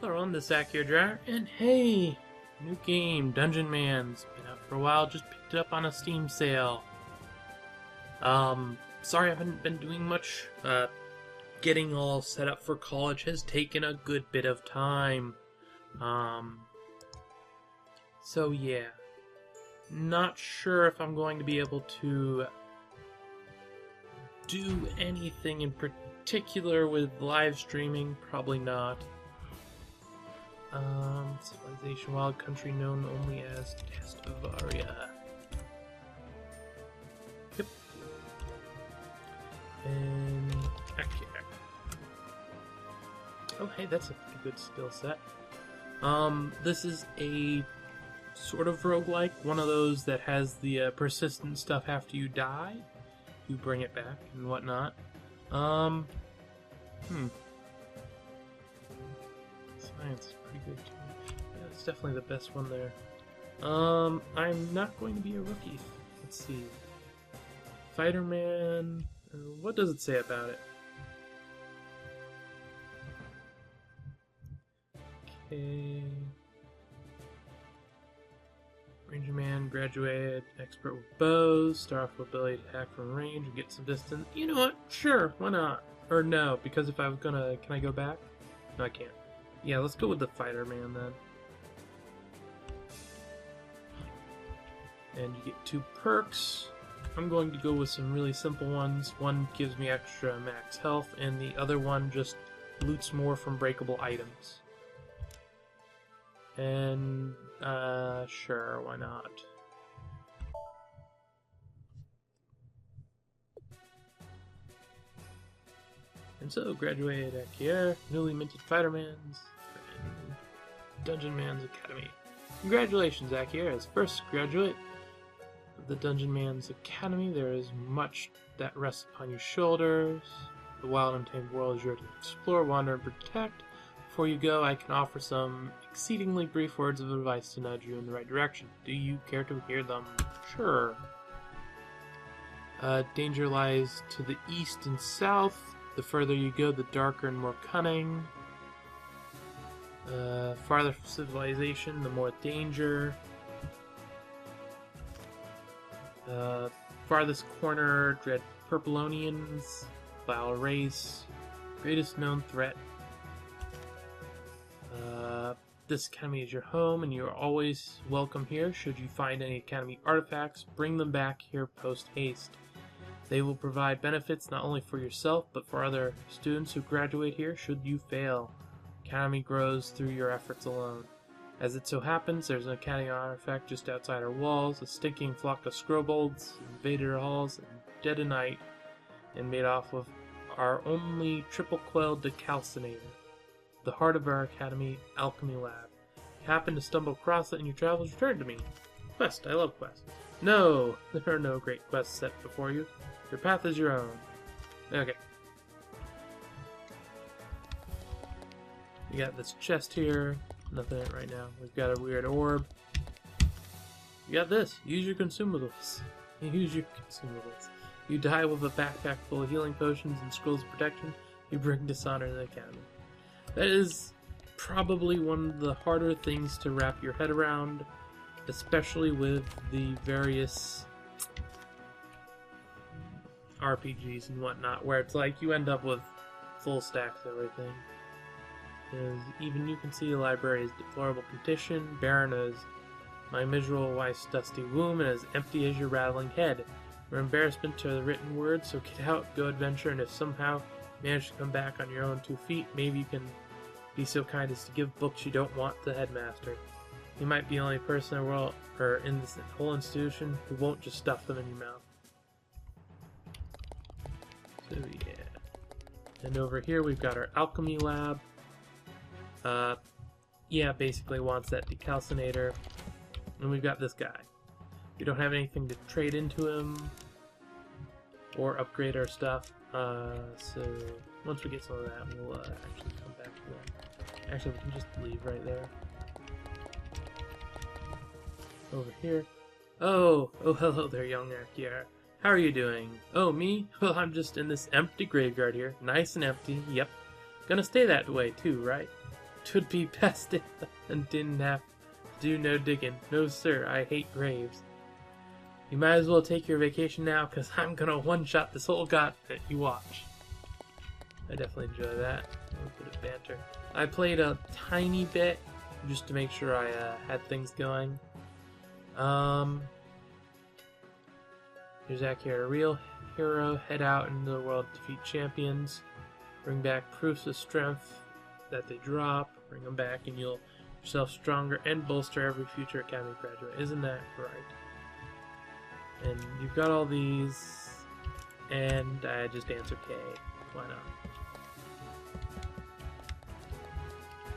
Hello, this is Akhier, and hey, new game, Dungeonmans. Been out for a while, just picked it up on a Steam sale. Sorry I haven't been doing much. Getting all set up for college has taken a good bit of time. So yeah. Not sure if I'm going to be able to do anything in particular with live streaming. Probably not. Civilization, wild country known only as Testavaria. Yep. And Akhier. Oh, hey, that's a pretty good skill set. This is a sort of roguelike, one of those that has the persistent stuff after you die. You bring it back and whatnot. Science is pretty good too. Yeah, it's definitely the best one there. I'm not going to be a rookie. Let's see. Fighter-Man. What does it say about it? Okay. Ranger Man, graduated, expert with bows, start off with ability to attack from range and get some distance. You know what? Sure, why not? Or no, because if I was gonna... Can I go back? No, I can't. Yeah, let's go with the Fighter-Man then. And you get 2 perks. I'm going to go with some really simple ones. One gives me extra max health, and the other one just loots more from breakable items. And, sure, why not? And so, graduated Akhier, newly minted Fighter-Mans, Dungeonmans Academy. Congratulations, Akhier, as first graduate of the Dungeonmans Academy. There is much that rests upon your shoulders. The wild and untamed world is yours to explore, wander, and protect. Before you go, I can offer some exceedingly brief words of advice to nudge you in the right direction. Do you care to hear them? Sure. Danger lies to the east and south. The further you go, the darker and more cunning. Farther from civilization, the more danger. Farthest corner, dread Purplonians. Vile race. Greatest known threat. This academy is your home, and you are always welcome here. Should you find any academy artifacts, bring them back here post-haste. They will provide benefits not only for yourself, but for other students who graduate here should you fail. Academy grows through your efforts alone. As it so happens, there's an academy artifact just outside our walls. A stinking flock of scrobolds invaded our halls in dead of night and made off with our only triple-coiled decalcinator. The heart of our academy, Alchemy Lab. You happen to stumble across it in your travels, return to me. Quest, I love quests. No, there are no great quests set before you. Your path is your own. Okay. We got this chest here. Nothing in it right now. We've got a weird orb. You got this. Use your consumables. Use your consumables. You die with a backpack full of healing potions and scrolls of protection. You bring dishonor to the academy. That is probably one of the harder things to wrap your head around, especially with the various RPGs and whatnot, where it's like you end up with full stacks of everything. Because even you can see the library's deplorable condition, barren as my miserable wife's dusty womb, and as empty as your rattling head. Your embarrassment are the written words, so get out, go adventure, and if somehow you manage to come back on your own 2 feet, maybe you can be so kind as to give books you don't want to the headmaster. You might be the only person in the world, or in this whole institution, who won't just stuff them in your mouth. So yeah. And over here we've got our Alchemy Lab. Yeah, basically wants that decalcinator. And we've got this guy. We don't have anything to trade into him or upgrade our stuff. So once we get some of that, we'll actually come back to that. Actually, we can just leave right there. Over here. Oh, hello there, young Akhier. How are you doing? Oh, me? Well, I'm just in this empty graveyard here. Nice and empty, yep. Gonna stay that way too, right? 'Twould be best if and didn't have to do no digging. No sir, I hate graves. You might as well take your vacation now, cause I'm gonna one-shot this whole continent. You watch. I definitely enjoy that. A little bit of banter. I played a tiny bit just to make sure I had things going. Here's Akhier, a real hero. Head out into the world, defeat champions, bring back proofs of strength that they drop. Bring them back, and you'll yourself stronger and bolster every future academy graduate. Isn't that right? And you've got all these, and I just answer K. Why not?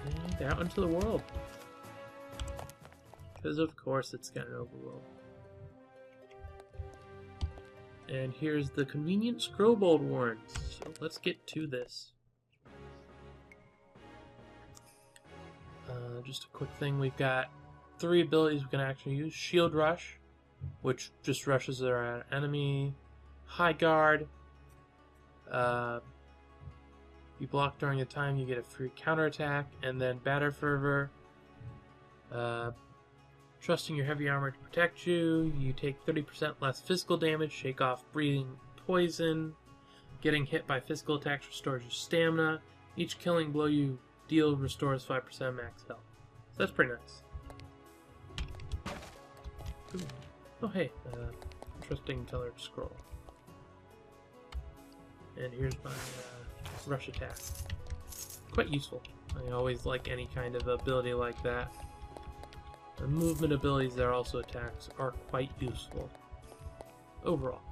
And out into the world. Because of course it's got an overworld. And here's the convenient scrollboard warrants. So let's get to this. Just a quick thing, we've got 3 abilities we can actually use. Shield Rush, which just rushes around enemy. High Guard. You block during a time, you get a free counterattack. And then Batter Fervor. Trusting your heavy armor to protect you. You take 30% less physical damage. Shake off breathing poison. Getting hit by physical attacks restores your stamina. Each killing blow you deal restores 5% max health. So that's pretty nice. Ooh. Oh hey, interesting colored scroll. And here's my rush attack. Quite useful. I always like any kind of ability like that. The movement abilities that are also attacks are quite useful overall.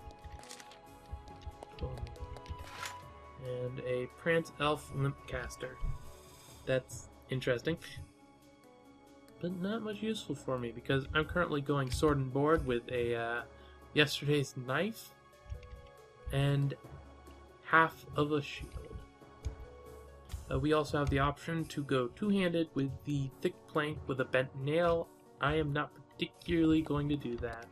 And a Prance Elf Limp Caster. That's interesting. But not much useful for me because I'm currently going sword and board with a yesterday's knife and half of a shield. We also have the option to go two-handed with the thick plank with a bent nail. I am not particularly going to do that.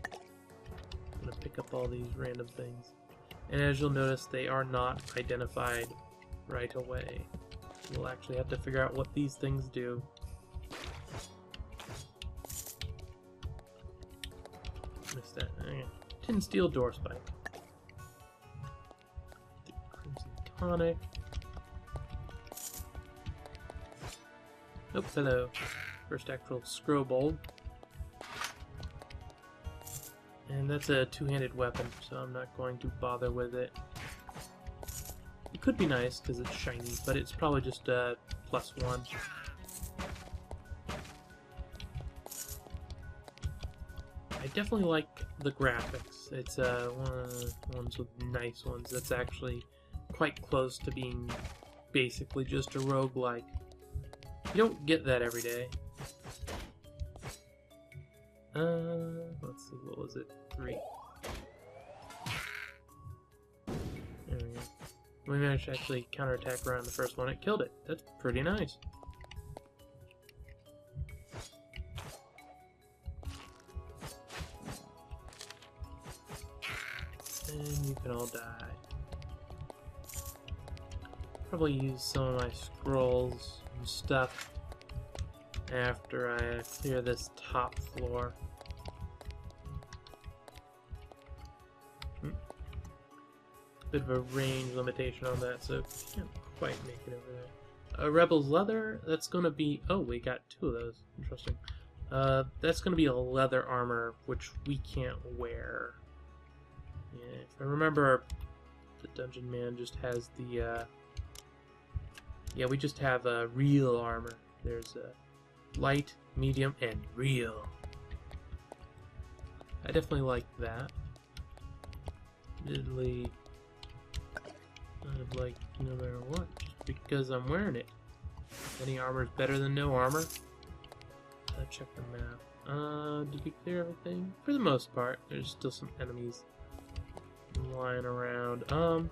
I'm going to pick up all these random things. And as you'll notice, they are not identified right away. We'll actually have to figure out what these things do. Missed that. Okay. Tin Steel Door Spike. Crimson Tonic. Nope, hello. First actual scroll bowl. And that's a two-handed weapon, so I'm not going to bother with it. It could be nice because it's shiny, but it's probably just a +1. I definitely like the graphics. It's one of the ones with nice ones that's actually quite close to being basically just a roguelike. You don't get that every day. Let's see, what was it? 3. There we go. We managed to actually counterattack around the first one. It killed it. That's pretty nice. And you can all die. Probably use some of my scrolls and stuff after I clear this top floor. Bit of a range limitation on that, so can't quite make it over there. Rebel's Leather, that's going to be... Oh, we got 2 of those. Interesting. That's going to be a leather armor, which we can't wear. Yeah, if I remember, the Dungeon Man just has the... Yeah, we just have real armor. There's light, medium, and real. I definitely like that. Admittedly, I'd like no matter what, just because I'm wearing it. Any armor is better than no armor. Check the map. Did we clear everything? For the most part. There's still some enemies lying around. So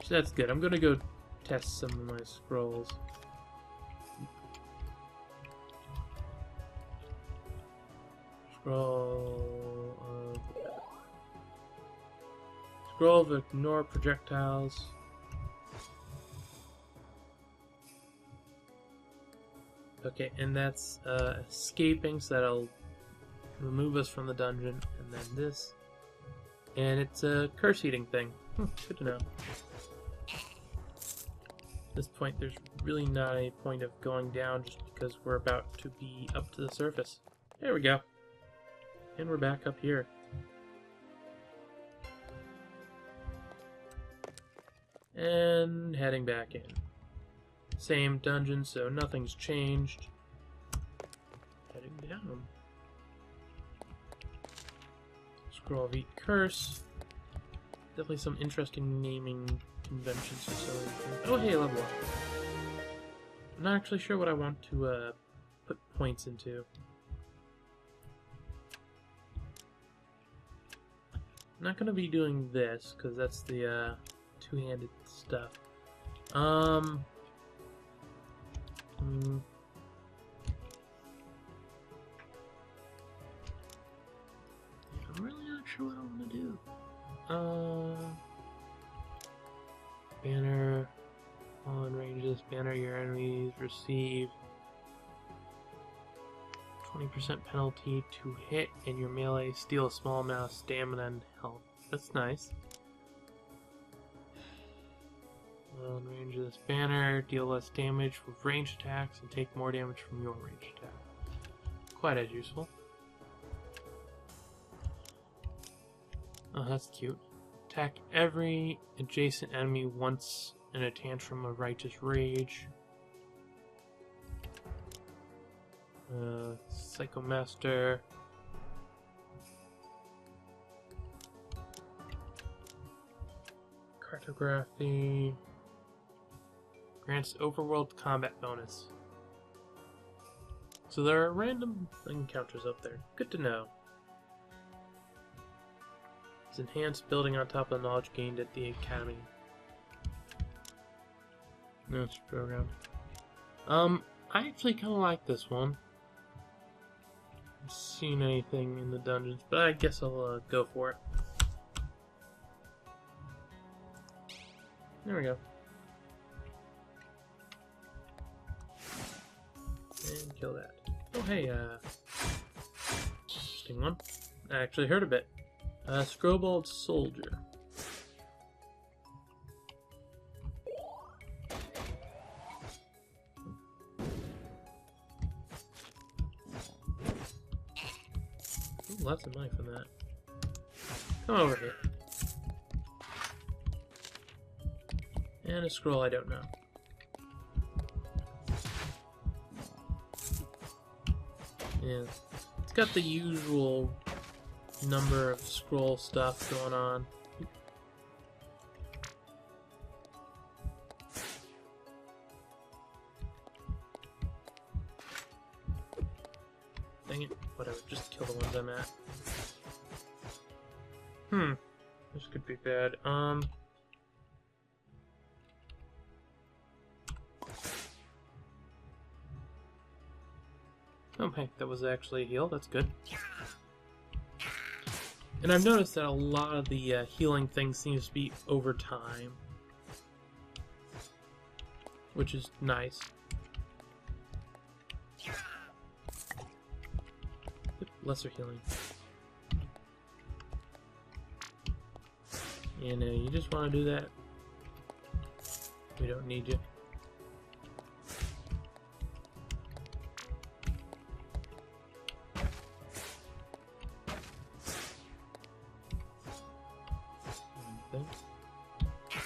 that's good. I'm gonna go test some of my scrolls. Scroll of ignore projectiles. Okay, and that's escaping, so that'll remove us from the dungeon. And then this. And it's a curse eating thing. Good to know. At this point, there's really not any point of going down just because we're about to be up to the surface. There we go. And we're back up here. And heading back in. Same dungeon, so nothing's changed. Heading down. Scroll of Eat Curse. Definitely some interesting naming conventions for some reason. Oh hey, level up. I'm not actually sure what I want to put points into. I'm not going to be doing this, because that's the two-handed stuff. I'm really not sure what I want to do. Banner. All in ranges. Banner your enemies receive 20% penalty to hit, and your melee steal a small amount of stamina and health. That's nice. Well, in range of this banner, deal less damage with ranged attacks and take more damage from your ranged attack. Quite as useful. Oh, that's cute. Attack every adjacent enemy once in a tantrum of righteous rage. Psychomaster. Cartography. Grants overworld combat bonus. So there are random encounters up there. Good to know. It's enhanced building on top of the knowledge gained at the academy. Notes program. I actually kind of like this one. Haven't seen anything in the dungeons, but I guess I'll go for it. There we go. And kill that. Oh hey, interesting one. I actually heard a bit. Scrobald Soldier. Ooh, lots of money from that. Come over here. And a scroll I don't know. Yeah. It's got the usual number of scroll stuff going on. Dang it. Whatever, just kill the ones I'm at. This could be bad. Oh, hey, that was actually a heal. That's good. And I've noticed that a lot of the healing things seems to be over time, which is nice. Lesser healing. And you just want to do that. We don't need you.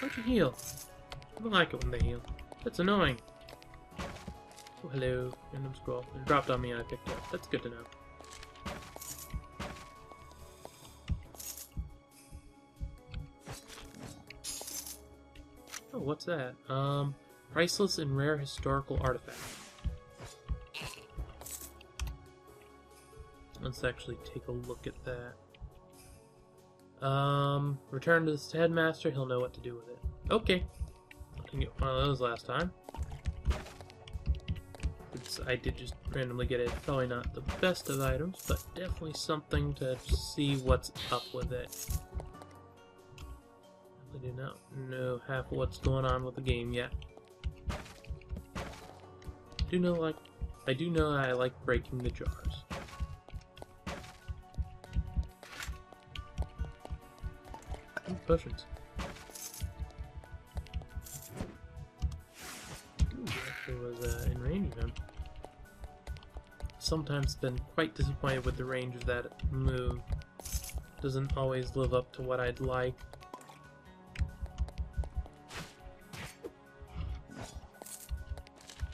Why'd you heal? I don't like it when they heal. That's annoying. Oh, hello. Random scroll. It dropped on me and I picked it up. That's good to know. Oh, what's that? Priceless and rare historical artifact. Let's actually take a look at that. Return to the headmaster, he'll know what to do with it. Okay. I didn't get one of those last time. I did just randomly get it. Probably not the best of items, but definitely something to see what's up with it. I do not know half of what's going on with the game yet. Do know, like, I do know that I like breaking the jars. Ooh, potions. Ooh, actually was in range of him. Sometimes been quite disappointed with the range of that move. Doesn't always live up to what I'd like.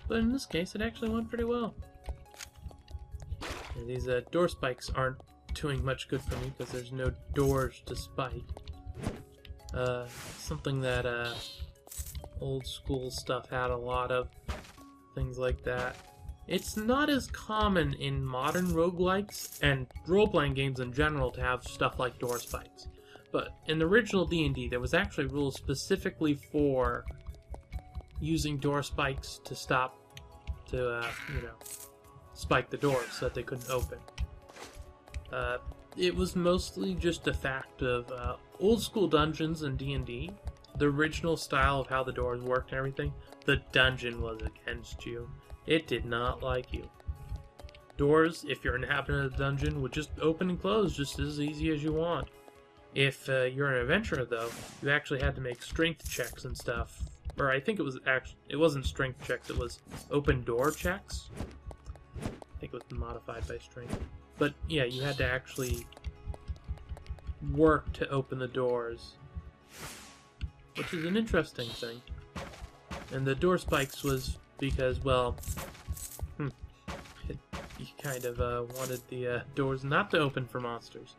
But in this case, it actually went pretty well. And these door spikes aren't doing much good for me because there's no doors to spike. Something that old school stuff had a lot of, things like that. It's not as common in modern roguelikes and role-playing games in general to have stuff like door spikes. But in the original D&D, there was actually rules specifically for using door spikes to stop, spike the doors so that they couldn't open. It was mostly just a fact of old school dungeons in D&D, the original style of how the doors worked and everything. The dungeon was against you. It did not like you. Doors, if you're an inhabitant of the dungeon, would just open and close just as easy as you want. If you're an adventurer, though, you actually had to make strength checks and stuff. Or I think it wasn't strength checks, it was open door checks. I think it was modified by strength. But yeah, you had to actually work to open the doors, which is an interesting thing. And the door spikes was because, well, you kind of wanted the doors not to open for monsters.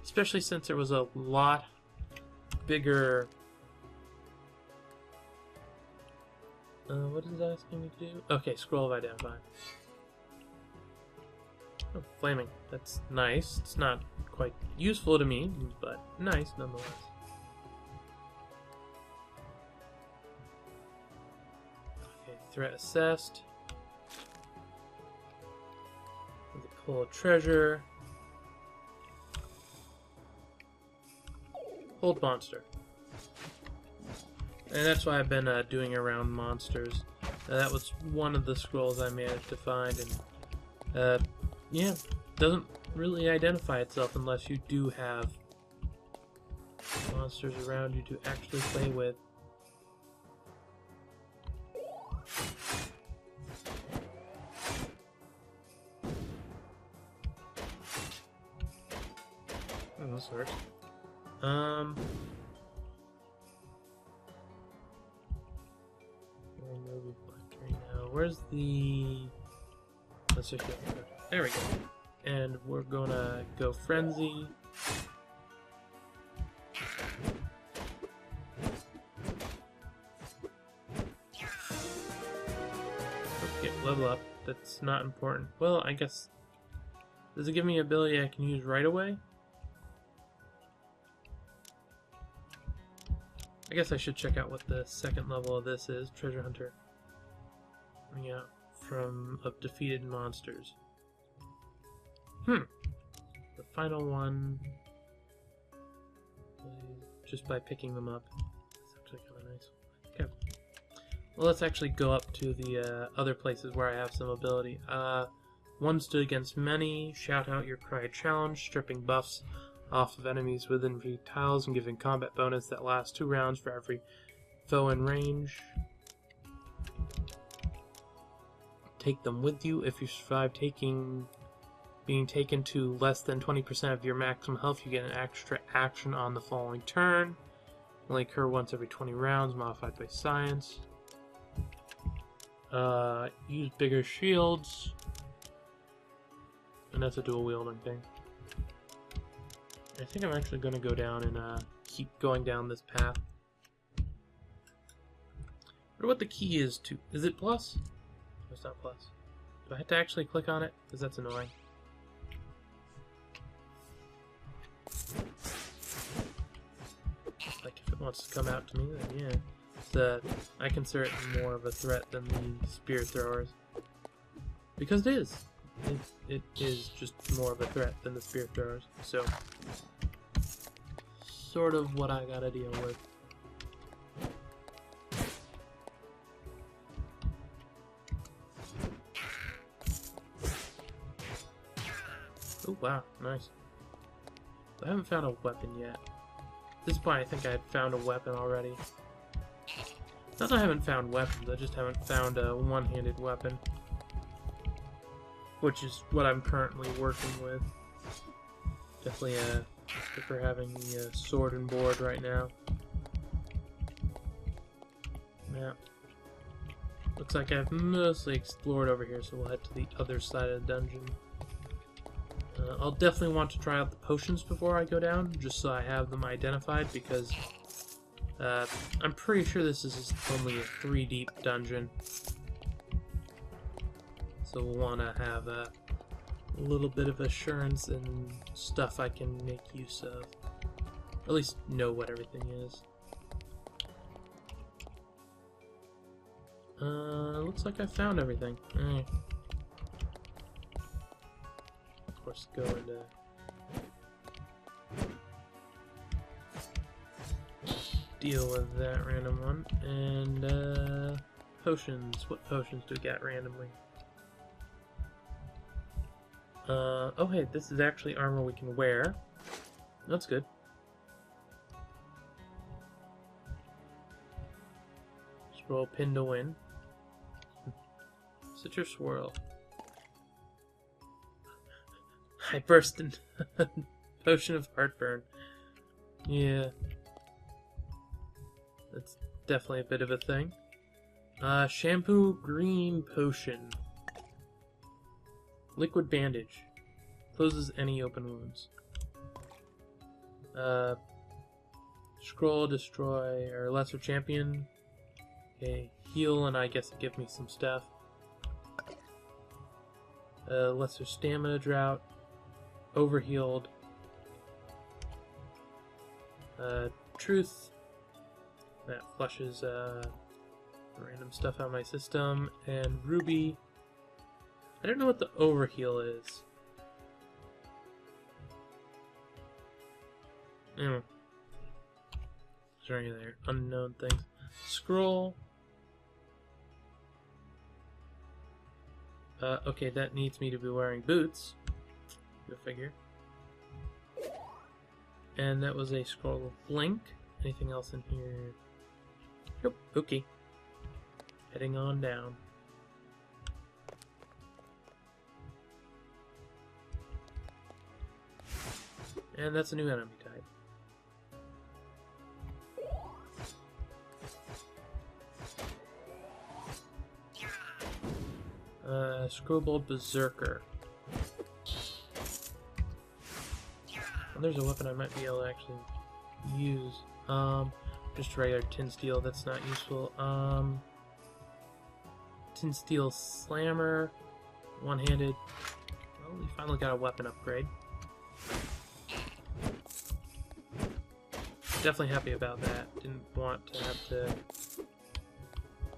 Especially since there was a lot bigger... what is it asking me to do? Okay, scroll of identify. Oh, flaming. That's nice. It's not quite useful to me, but nice nonetheless. Okay, threat assessed. Pull a treasure. Hold monster. And that's why I've been doing around monsters. That was one of the scrolls I managed to find, and yeah, doesn't really identify itself unless you do have monsters around you to actually play with. Oh, this works. Where's the... Let's just go. There we go. And we're gonna go Frenzy. Okay, level up. That's not important. Well, I guess... Does it give me an ability I can use right away? I guess I should check out what the second level of this is. Treasure Hunter. Yeah, of defeated monsters. The final one, just by picking them up. It's actually kind of nice. Okay. Well, let's actually go up to the other places where I have some ability. One stood against many. Shout out your cry challenge, stripping buffs off of enemies within view tiles and giving combat bonus that lasts 2 rounds for every foe in range. Take them with you. If you survive being taken to less than 20% of your maximum health, you get an extra action on the following turn. Only occur once every 20 rounds, modified by science. Use bigger shields. And that's a dual wielding thing. I think I'm actually going to go down and keep going down this path. I wonder what the key is to... Is it plus? It's not plus. Do I have to actually click on it? Because that's annoying. Like, if it wants to come out to me, then yeah. I consider it more of a threat than the spear throwers. Because it is. It is just more of a threat than the spear throwers. So, sort of what I gotta deal with. Oh wow, nice. I haven't found a weapon yet. At this point I think I had found a weapon already. Not that I haven't found weapons, I just haven't found a one-handed weapon. Which is what I'm currently working with. Definitely prefer having the sword and board right now. Yeah. Looks like I've mostly explored over here, so we'll head to the other side of the dungeon. I'll definitely want to try out the potions before I go down, just so I have them identified, because I'm pretty sure this is only a 3 deep dungeon. So we'll want to have a little bit of assurance and stuff I can make use of. Or at least know what everything is. Looks like I found everything. Of course, go into... deal with that random one. And, potions. What potions do we get randomly? Oh hey, this is actually armor we can wear. That's good. Scroll pin to win. Citrus swirl. I burst in potion of heartburn. Yeah. That's definitely a bit of a thing. Shampoo green potion. Liquid bandage. Closes any open wounds. Scroll destroy or lesser champion. Okay, heal, and I guess it give me some stuff. Lesser stamina drought. Overhealed. Truth. That flushes random stuff out of my system. And ruby. I don't know what the overheal is. Is there any other unknown things? Scroll. Okay, that needs me to be wearing boots. Go figure. And that was a scroll of blink. Anything else in here? Nope. Okay. Heading on down. And that's a new enemy type. Screwbolt Berserker. Well, there's a weapon I might be able to actually use. Just regular tin steel, that's not useful. Tin steel slammer. One-handed. Well, we finally got a weapon upgrade. Definitely happy about that. Didn't want to have to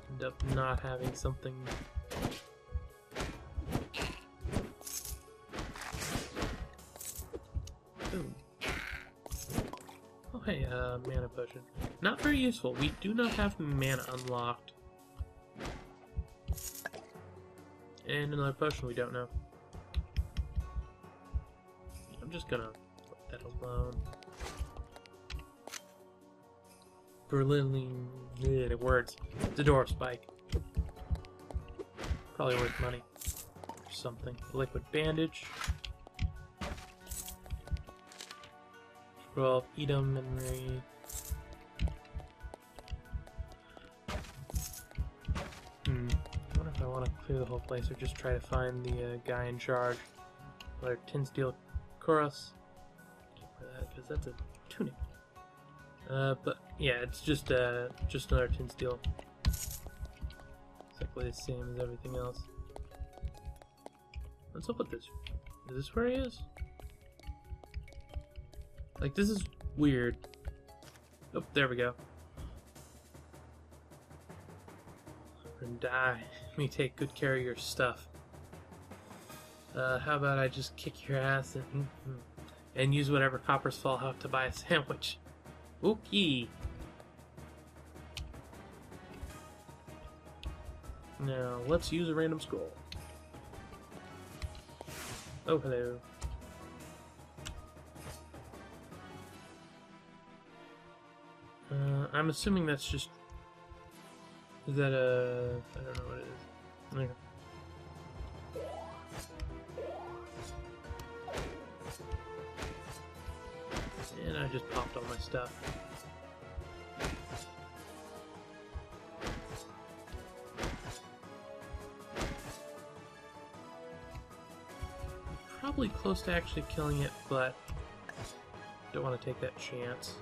end up not having something. Boom. Oh hey, mana potion. Not very useful. We do not have mana unlocked. And another potion we don't know. I'm just gonna let that alone. Berlin words. The door spike. Probably worth money. Or something. Liquid bandage. Scroll, eat 'em and read. I wonder if I want to clear the whole place or just try to find the guy in charge. Another tin steel chorus. Can't wear that because that's a tunic. But yeah, it's just another tin steel. Exactly the same as everything else. What's up with this? Is this where he is? Like, this is weird. Oh, there we go. And die. Let me take good care of your stuff. How about I just kick your ass and use whatever coppers fall out to buy a sandwich? Okay. Now, let's use a random scroll. Oh, hello. I'm assuming that's just... Is that a... I don't know what it is. Okay. And I just popped all my stuff. Probably close to actually killing it, but don't want to take that chance.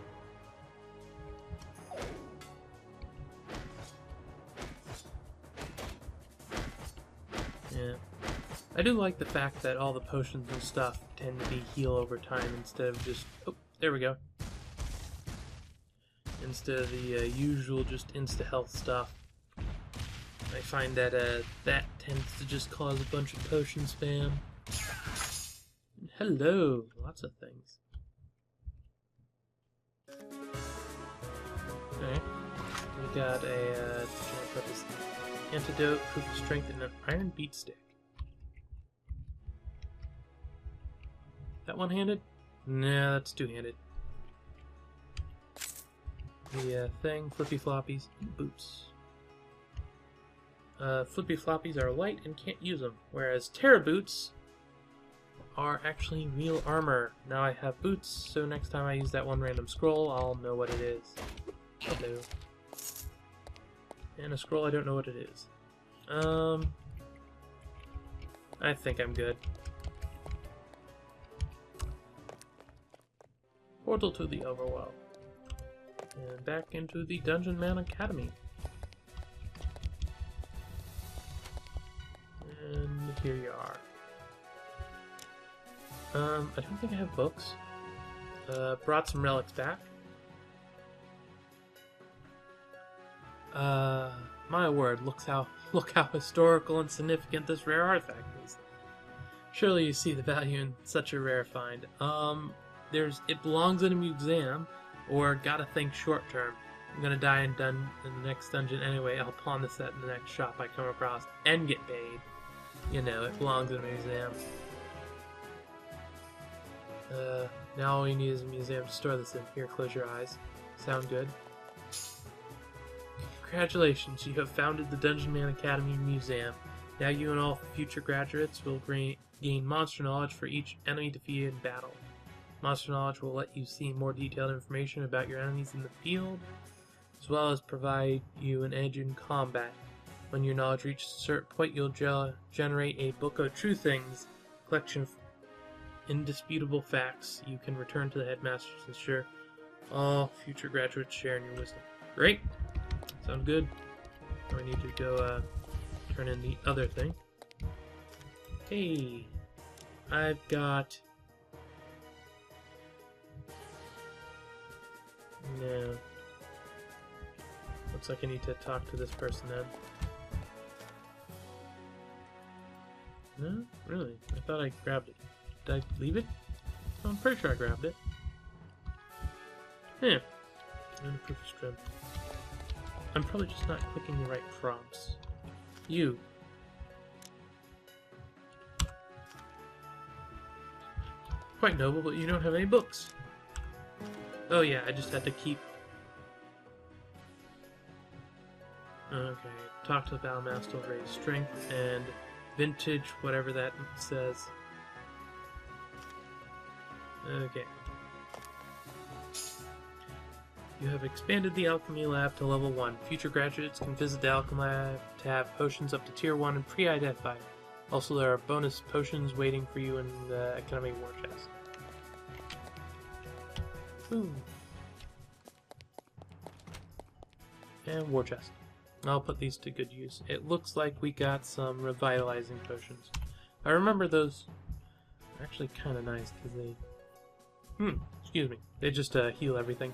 Yeah. I do like the fact that all the potions and stuff tend to be heal over time instead of just... Oh, there we go. Instead of the usual just insta-health stuff. I find that that tends to just cause a bunch of potion spam. Hello! Lots of things. Alright. We got a antidote, proof of strength, and an iron beat stick. That one-handed? Nah, that's two-handed. The thing, flippy floppies, and boots. Flippy floppies are light and can't use them, whereas Terra boots are actually real armor. Now I have boots, so next time I use that one random scroll, I'll know what it is. Hello. And a scroll, I don't know what it is. I think I'm good. Portal to the Overworld. And back into the Dungeon Man Academy. And here you are. I don't think I have books. Brought some relics back. My word, look how historical and significant this rare artifact is. Surely you see the value in such a rare find. It belongs in a museum, or gotta think short term. I'm gonna die in the next dungeon anyway. I'll pawn this at the next shop I come across and get paid. You know, it belongs in a museum. Now all you need is a museum to store this in. Here, close your eyes. Sound good? Congratulations, you have founded the Dungeon Man Academy Museum. Now you and all future graduates will gain monster knowledge for each enemy defeated in battle. Monster knowledge will let you see more detailed information about your enemies in the field, as well as provide you an edge in combat. When your knowledge reaches a certain point, you'll generate a Book of True Things, collection of indisputable facts. You can return to the headmaster to ensure all future graduates share in your wisdom. Great! Sounds good. Now I need to go turn in the other thing. Hey! I've got... No. Looks like I need to talk to this person then. No? Really? I thought I grabbed it. Did I leave it? Oh, I'm pretty sure I grabbed it. Yeah. And proof of strength. I'm probably just not clicking the right prompts. You. Quite noble, but you don't have any books. Oh yeah, I just had to keep... Okay, talk to the Battlemaster, raise strength, and vintage, whatever that says. Okay. You have expanded the Alchemy Lab to level 1. Future graduates can visit the Alchemy Lab to have potions up to Tier 1 and pre-identified. Also, there are bonus potions waiting for you in the Academy War Chest. Ooh. And War Chest. I'll put these to good use. It looks like we got some revitalizing potions. I remember those are actually kind of nice because they... excuse me. They just heal everything.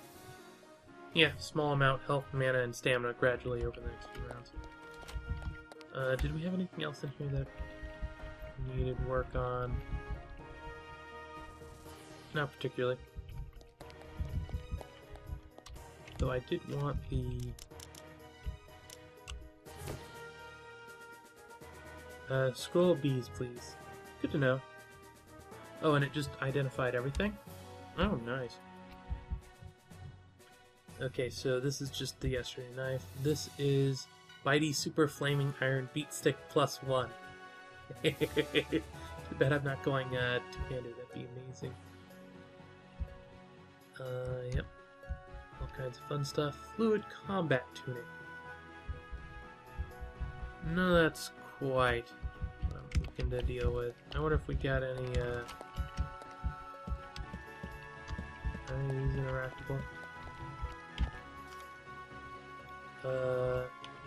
Yeah, small amount, health, mana, and stamina gradually over the next few rounds. Did we have anything else in here that needed work on? Not particularly. Though I did want the... scroll of bees, please. Good to know. Oh, and it just identified everything? Oh, nice. Okay, so this is just the yesterday knife. This is Bitey Super Flaming Iron Beat Stick +1. Too bad I'm not going two-handed, that'd be amazing. Yep. All kinds of fun stuff. Fluid combat tuning. No, that's quite what I'm looking to deal with. I wonder if we got any, are these interactable?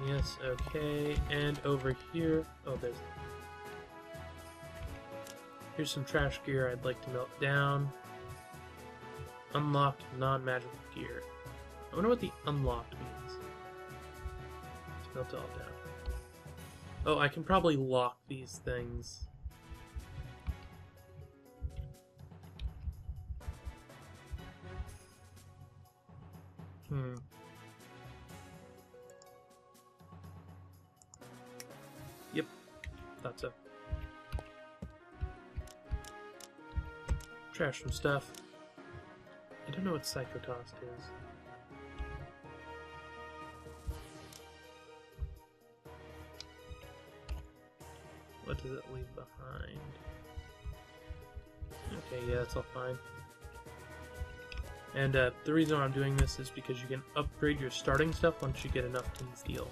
Yes, okay, and over here, oh, here's some trash gear I'd like to melt down. Unlocked non-magical gear. I wonder what the unlocked means. Let's melt it all down. Oh, I can probably lock these things. Yep, thought so. Trash some stuff. I don't know what Psychotost is. What does it leave behind? Okay, yeah, that's all fine. And the reason why I'm doing this is because you can upgrade your starting stuff once you get enough to steel.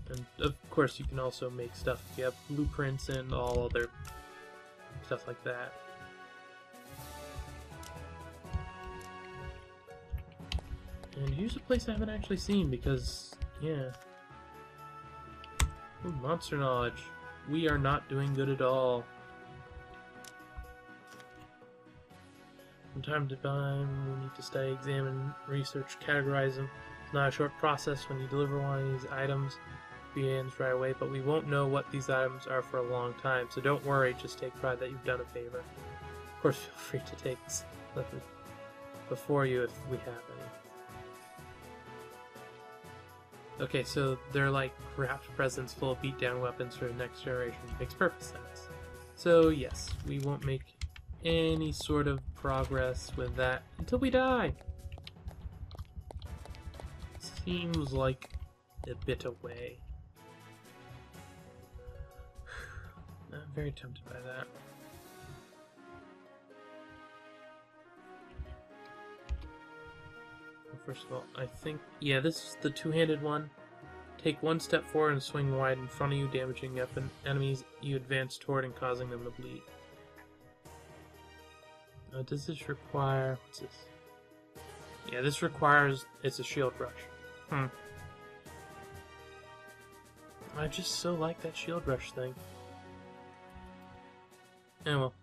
And of course you can also make stuff if you have blueprints and all other stuff like that. And here's a place I haven't actually seen because, yeah. Ooh, monster knowledge. We are not doing good at all. From time to time, we need to study, examine, research, categorize them. It's not a short process when you deliver one of these items. Begins right away, but we won't know what these items are for a long time, so don't worry, just take pride that you've done a favor. Of course, feel free to take stuff before you if we have any. Okay, so they're like wrapped presents full of beatdown weapons for the next generation. Makes perfect sense. So yes, we won't make any sort of progress with that until we die. Seems like a bit away. I'm very tempted by that. Well, first of all, I think, yeah, this is the two-handed one. Take one step forward and swing wide in front of you, damaging enemies you advance toward and causing them to bleed. Does this require... what's this? Yeah, this requires... it's a shield rush. I just so like that shield rush thing. Yeah, well.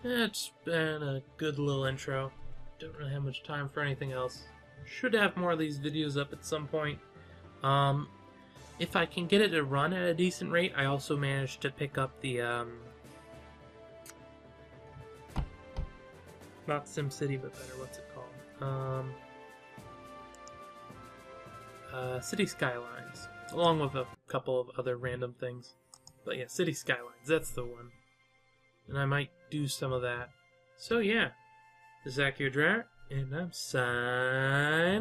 It's been a good little intro. Don't really have much time for anything else. Should have more of these videos up at some point. If I can get it to run at a decent rate, I also managed to pick up the, not SimCity, but better, what's it called? City Skylines, along with a couple of other random things. But yeah, City Skylines, that's the one. And I might do some of that. So yeah, this is Akhier, and I'm signing